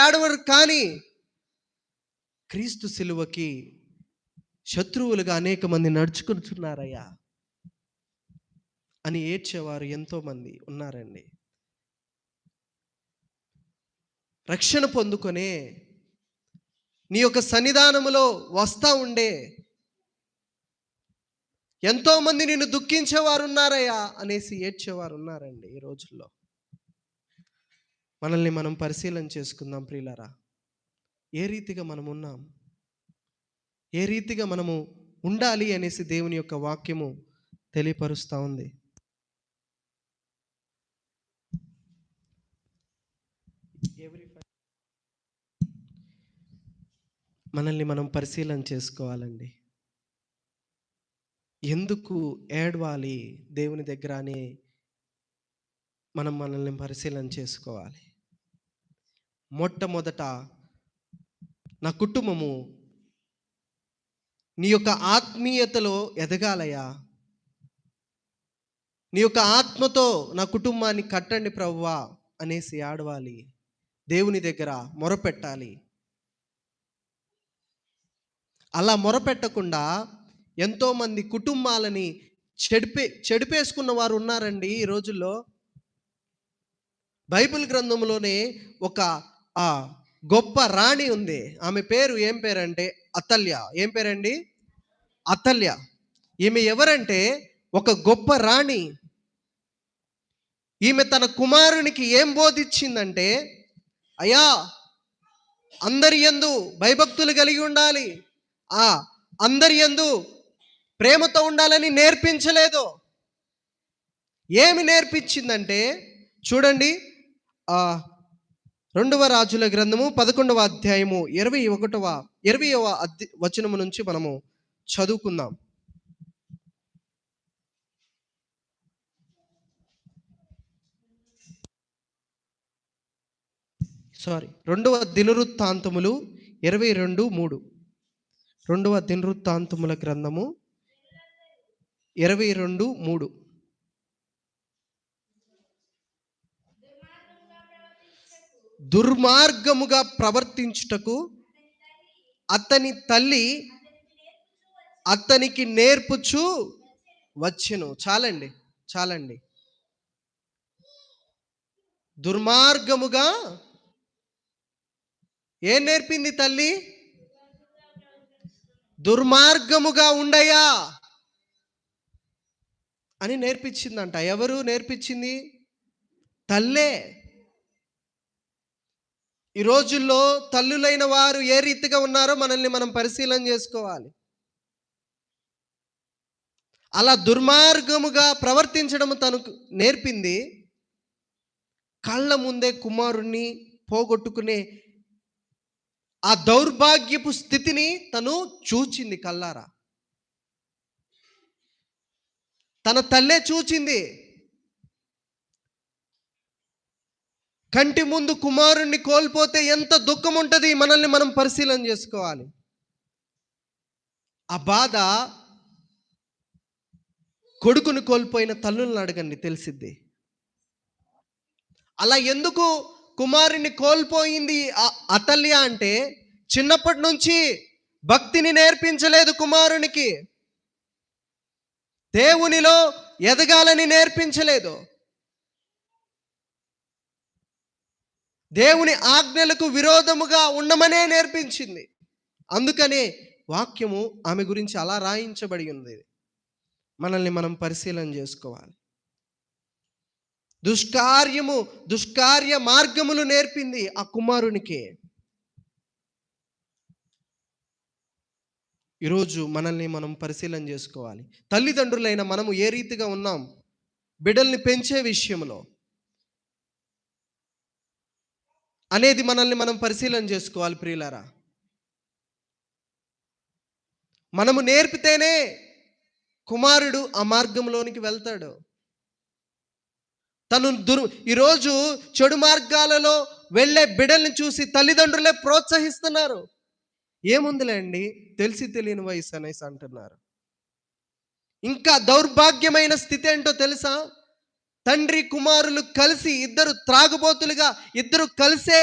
ఏడవరు, కానీ క్రీస్తు సిలువకి శత్రువులుగా అనేక మంది నడుచుకుంటున్నారయ్యా అని ఏడ్చేవారు ఎంతో మంది ఉన్నారండి. రక్షణ పొందుకొనే నీ యొక్క సన్నిధానములో వస్తా ఉండే ఎంతో మంది నిన్ను దుఃఖించేవారు ఉన్నారయ్యా అనేసి ఏడ్చేవారు ఉన్నారండి ఈ రోజుల్లో. మనల్ని మనం పరిశీలన చేసుకుందాం ప్రియులారా. ఏ రీతిగా మనం ఉన్నాం, ఏ రీతిగా మనము ఉండాలి అనేసి దేవుని యొక్క వాక్యము తెలియపరుస్తూ ఉంది. మనల్ని మనం పరిశీలన చేసుకోవాలండి. ఎందుకు ఏడవాలి దేవుని దగ్గర అని మనల్ని పరిశీలన చేసుకోవాలి. మొట్టమొదట నా కుటుంబము నీ యొక్క ఆత్మీయతలో ఎదగాలయ్యా, నీ యొక్క ఆత్మతో నా కుటుంబాన్ని కట్టండి ప్రభువా అనేసి ఆడవాలి, దేవుని దగ్గర మొరపెట్టాలి. అలా మొరపెట్టకుండా ఎంతోమంది కుటుంబాలని చెడిపేసుకున్న వారు ఉన్నారండి ఈ రోజుల్లో. బైబిల్ గ్రంథంలోనే ఒక గొప్ప రాణి ఉంది. ఆమె పేరు ఏం పేరంటే అతల్య. ఏం పేరండి? అతల్య. ఈమె ఎవరంటే ఒక గొప్ప రాణి. ఈమె తన కుమారునికి ఏం బోధించిందంటే, అయ్యా అందరి యందు భయభక్తులు కలిగి ఉండాలి, అందరి యందు ప్రేమతో ఉండాలని నేర్పించలేదు. ఏమి నేర్పించిందంటే చూడండి, 2వ రాజుల గ్రంథము 11వ అధ్యాయము 20వ వచనము నుంచి మనము చదువుకుందాం. 2వ దినవృత్తాంతములు 22:3. 2వ దినవృత్తాంతముల గ్రంథము 22:3. దుర్మార్గముగా ప్రవర్తించుటకు అతని తల్లి అతనికి నేర్పుచు వచ్చెను. చాలండి. దుర్మార్గముగా ఏం నేర్పింది తల్లి? దుర్మార్గముగా ఉండయా అని నేర్పించిందంట. ఎవరు నేర్పించింది? తల్లే. ఈ రోజుల్లో తల్లులైన వారు ఏ రీతిగా ఉన్నారో మనల్ని మనం పరిశీలన చేసుకోవాలి. అలా దుర్మార్గముగా ప్రవర్తించడం తనకు నేర్పింది. కళ్ళ ముందే కుమారుణ్ణి పోగొట్టుకునే ఆ దౌర్భాగ్యపు స్థితిని తను చూచింది కళ్ళారా. తన తల్లే చూచింది. కంటి ముందు కుమారుణ్ణి కోల్పోతే ఎంత దుఃఖం ఉంటుంది, మనల్ని మనం పరిశీలన చేసుకోవాలి. ఆ బాధ కొడుకును కోల్పోయిన తల్లులను అడగండి, తెలిసిద్ది. అలా ఎందుకు కుమారుని కోల్పోయింది అతల్య అంటే, చిన్నప్పటి నుంచి భక్తిని నేర్పించలేదు కుమారునికి, దేవునిలో ఎదగాలని నేర్పించలేదు, దేవుని ఆజ్ఞలకు విరోధముగా ఉండమనే నేర్పించింది. అందుకనే వాక్యము ఆమె గురించి అలా రాయించబడి ఉంది. మనల్ని మనం పరిశీలన చేసుకోవాలి. దుష్కార్య మార్గములు నేర్పింది ఆ కుమారునికి. ఈరోజు మనల్ని మనం పరిశీలన చేసుకోవాలి. తల్లిదండ్రులైన మనము ఏ రీతిగా ఉన్నాం బిడ్డల్ని పెంచే విషయంలో అనేది మనల్ని మనం పరిశీలన చేసుకోవాలి ప్రియులారా. మనము నేర్పితేనే కుమారుడు ఆ మార్గంలోనికి వెళ్తాడు. ఈరోజు చెడు మార్గాలలో వెళ్ళే బిడ్డల్ని చూసి తల్లిదండ్రులే ప్రోత్సహిస్తున్నారు. ఏముందిలే అండి, తెలిసి తెలియని వయసు అనేసి అంటున్నారు. ఇంకా దౌర్భాగ్యమైన స్థితి ఏంటో తెలుసా? తండ్రి కుమారులు కలిసి ఇద్దరు త్రాగుబోతులుగా, ఇద్దరు కలిసే